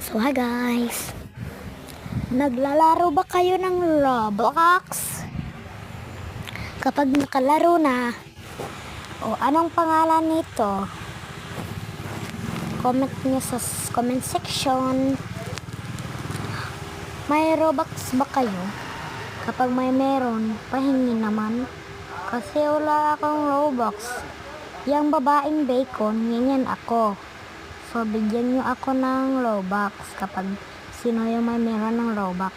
So hi guys, naglalaro ba kayo ng Roblox? Kapag nakalaro na, o anong pangalan nito? Comment nyo sa comment section. May Robux ba kayo? Kapag may meron, pahingi naman. Kasi wala akong Robux. Yang babaeng bacon, ganyan ako. So, bigyan nyo ako ng Robux kapag sino yung may meron ng Robux.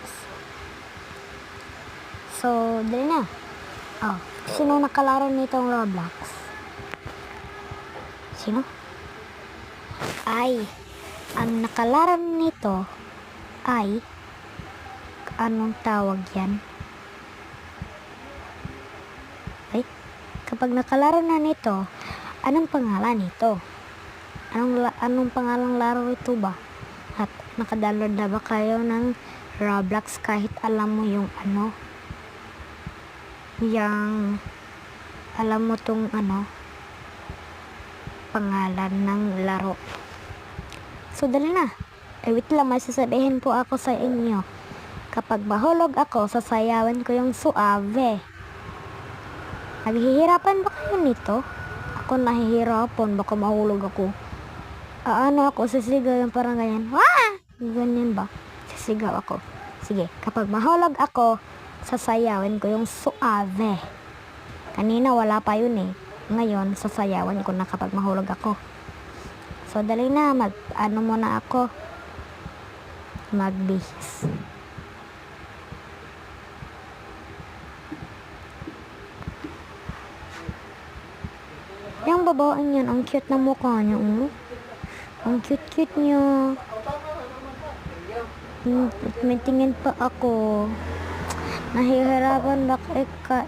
So, dali na. Oh, sino nakalaro nitong Roblox? Sino? Ay, ang nakalaro nito ay, anong tawag yan? Ay, kapag nakalaro na nito, anong pangalan nito? Anong pangalang laro ito ba? At nakadownload na ba kayo ng Roblox kahit alam mo yung ano? Yang alam mo tong ano? Pangalan ng laro. So dali na. Wait lang, may sasabihin po ako sa inyo. Kapag mahulog ako, sasayawan ko yung suave. Naghihirapan ba kayo nito? Ako nahihirapan, baka mahulog ako. Ano ako, sisigaw yung parang ganyan. Wah! Ganyan ba? Sisigaw ako. Sige, kapag mahulog ako, sasayawin ko yung suave. Kanina wala pa yun eh. Ngayon, sasayawan ko na kapag mahulog ako. So, dali na. Ano muna ako? Magbihis. Yung babaeng yan, ang cute na mukha niya. Ang cute-cute niya. May tingin pa ako. Nahihirapan ba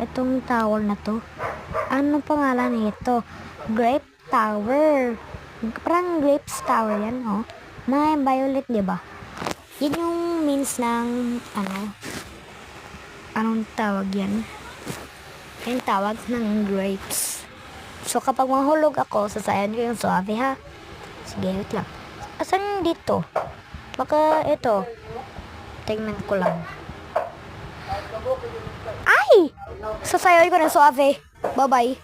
itong tower na to? Ano pangalan nito? Grape Tower. Parang Grapes Tower yan, oh. May violet, diba? Yan yung means ng, anong tawag yan? Yung tawag ng grapes. So, kapag mahulog ako, sasayan ko yung suave, ha? Sige, wait lang. Asan dito? Baka ito. Tingnan ko lang. Ay! Sasayaw ko ng suave. Bye-bye.